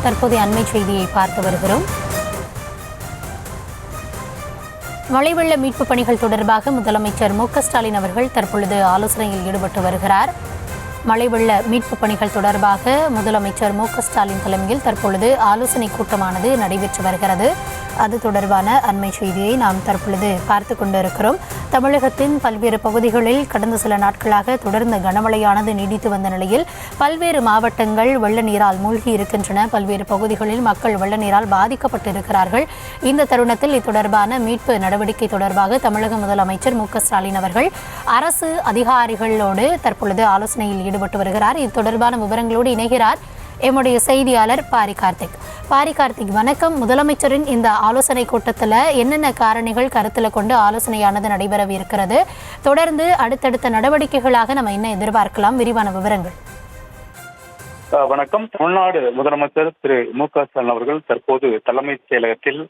தற்போதைய அண்மை செய்தியை பார்த்து வருகிறோம். மழை வெள்ள மீட்பு பணிகள் தொடர்பாக முதலமைச்சர் மு.க.ஸ்டாலின் அவர்கள் தற்பொழுது ஆலோசனையில் ஈடுபட்டு வருகிறார். மழை வெள்ள மீட்பு பணிகள் தொடர்பாக முதலமைச்சர் மு.க.ஸ்டாலின் தலைமையில் தற்பொழுது ஆலோசனை கூட்டமானது நடைபெற்று வருகிறது. அது தொடர்பான அண்மை செய்தியை நாம் தற்பொழுது பார்த்து கொண்டிருக்கிறோம். தமிழகத்தின் பல்வேறு பகுதிகளில் கடந்த சில நாட்களாக தொடர்ந்து கனமழையானது நீடித்து வந்த நிலையில் பல்வேறு மாவட்டங்கள் வெள்ள நீரால் மூழ்கி இருக்கின்றன. பல்வேறு பகுதிகளில் மக்கள் வெள்ள நீரால் பாதிக்கப்பட்டிருக்கிறார்கள். இந்த தருணத்தில் இது தொடர்பான மீட்பு நடவடிக்கை தொடர்பாக தமிழக முதலமைச்சர் மு.க.ஸ்டாலின் அவர்கள் அரசு அதிகாரிகளோடு தற்பொழுது ஆலோசனையில் ஈடுபட்டு வருகிறார். இது தொடர்பான விவரங்களோடு இணைகிறார் எம்முடைய செய்தியாளர் பாரி கார்த்திக். வணக்கம். முதலமைச்சரின் இந்த ஆலோசனை கூட்டத்தில் என்னென்ன காரணிகள் கருத்தில் கொண்டு ஆலோசனையானது நடைபெறவிருக்கிறது, தொடர்ந்து அடுத்தடுத்த நடவடிக்கைகளாக நம்ம என்ன எதிர்பார்க்கலாம், விரிவான விவரங்கள். வணக்கம். தமிழ்நாடு முதலமைச்சர் திரு மு.க.ஸ்டாலின் அவர்கள் தற்போது தலைமைச் செயலகத்தில்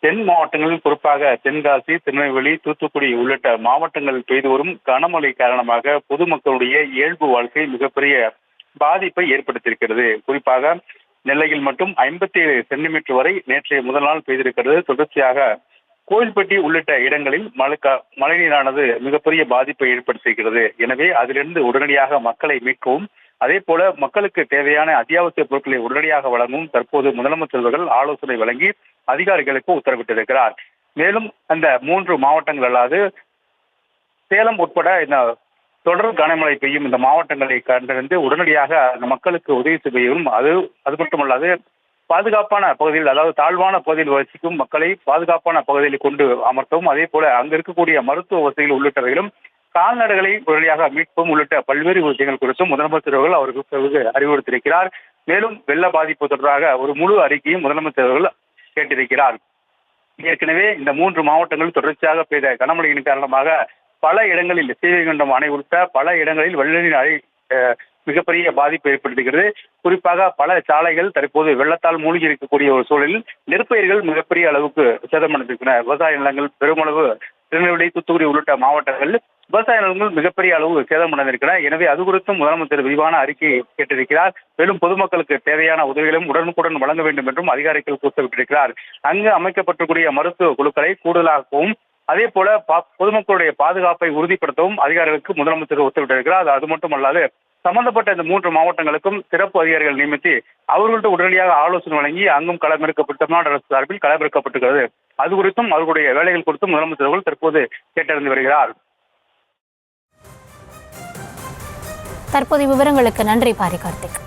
தென் மாவட்டங்களில் குறிப்பாக தென்காசி, திருநெல்வேலி, தூத்துக்குடி உள்ளிட்ட மாவட்டங்களில் பெய்து வரும் கனமழை காரணமாக பொதுமக்களுடைய இயல்பு வாழ்க்கை மிகப்பெரிய பாதிப்பை ஏற்படுத்தியிருக்கிறது. குறிப்பாக நெல்லையில் மட்டும் 57 சென்டிமீட்டர் வரை நேற்றைய முதல் நாள் பெய்திருக்கிறது. தொடர்ச்சியாக கோயில்பட்டி உள்ளிட்ட இடங்களில் மழைநீரானது மிகப்பெரிய பாதிப்பை ஏற்படுத்தியிருக்கிறது. எனவே அதிலிருந்து உடனடியாக மக்களை மீட்கவும், அதே போல மக்களுக்கு தேவையான அத்தியாவசிய பொருட்களை உடனடியாக வழங்கவும் தற்போது முதலமைச்சர் அவர்கள் ஆலோசனை வழங்கி அதிகாரிகளுக்கு உத்தரவிட்டிருக்கிறார். மேலும் அந்த 3 மாவட்டங்கள் அல்லாது சேலம் உட்பட இந்த தொடர் கனமழை பெய்யும் இந்த மாவட்டங்களை கண்டறிந்து உடனடியாக அந்த மக்களுக்கு உதவி செய்யவும், அது மட்டுமல்லாது பாதுகாப்பான பகுதியில், அதாவது தாழ்வான பகுதியில் வசிக்கும் மக்களை பாதுகாப்பான பகுதியில் கொண்டு அமர்த்தவும், அதே போல அங்கு இருக்கக்கூடிய மருத்துவ வசதிகள் உள்ளிட்டவைகளும் கால்நடைகளை உடனடியாக மீட்பும் உள்ளிட்ட பல்வேறு விஷயங்கள் குறித்தும் முதலமைச்சர் அவர்கள் அவர்களுக்கு அறிவுறுத்தியிருக்கிறார். மேலும் வெள்ள பாதிப்பு தொடர்பாக ஒரு முழு அறிக்கையும் முதலமைச்சர் அவர்கள் கேட்டிருக்கிறார். ஏற்கனவே இந்த 3 மாவட்டங்கள் தொடர்ச்சியாக பெய்த கனமழையின் காரணமாக பல இடங்களில் ஸ்ரீவைகுண்டம் அணை உட்பட பல இடங்களில் வெள்ள நீர் அணை மிகப்பெரிய பாதிப்பு ஏற்படுத்துகிறது. குறிப்பாக பல சாலைகள் தற்போது வெள்ளத்தால் மூழ்கி இருக்கக்கூடிய ஒரு சூழலில் நெற்பயிர்கள் மிகப்பெரிய அளவுக்கு சேதமடைந்திருக்கின்றன. விவசாய நிலங்கள் பெருமளவு திருநெல்வேலி, தூத்துக்குடி உள்ளிட்ட மாவட்டங்களில் விவசாய நிலங்கள் மிகப்பெரிய அளவு சேதமடைந்திருக்கின்றன. எனவே அது குறித்தும் முதலமைச்சர் விரிவான அறிக்கையை கேட்டிருக்கிறார். மேலும் பொதுமக்களுக்கு தேவையான உதவிகளும் உடனுக்குடன் வழங்க வேண்டும் என்றும் அதிகாரிகளுக்கு உத்தரவிட்டிருக்கிறார். அங்கு அமைக்கப்பட்டிருக்கூடிய மருத்துவ குழுக்களை கூடுதலாகவும், அதே போல பொதுமக்களுடைய பாதுகாப்பை உறுதிப்படுத்தவும் அதிகாரிகளுக்கு முதலமைச்சர் உத்தரவிட்டிருக்கிறார். அது மட்டுமல்லாது சம்பந்தப்பட்ட இந்த 3 மாவட்டங்களுக்கும் சிறப்பு அதிகாரிகள் நியமித்து அவர்கள்ட்ட உடனடியாக ஆலோசனை வழங்கி அங்கும் களமிறக்கப்பட்டு தமிழ்நாடு அரசு சார்பில் களமிறக்கப்பட்டிருக்கிறது. அது குறித்தும் அவர்களுடைய வேலைகள் குறித்தும் முதலமைச்சர்கள் தற்போது கேட்டறிந்து வருகிறார். தற்போதைய விவரங்களுக்கு நன்றி பாரி கார்த்திக்.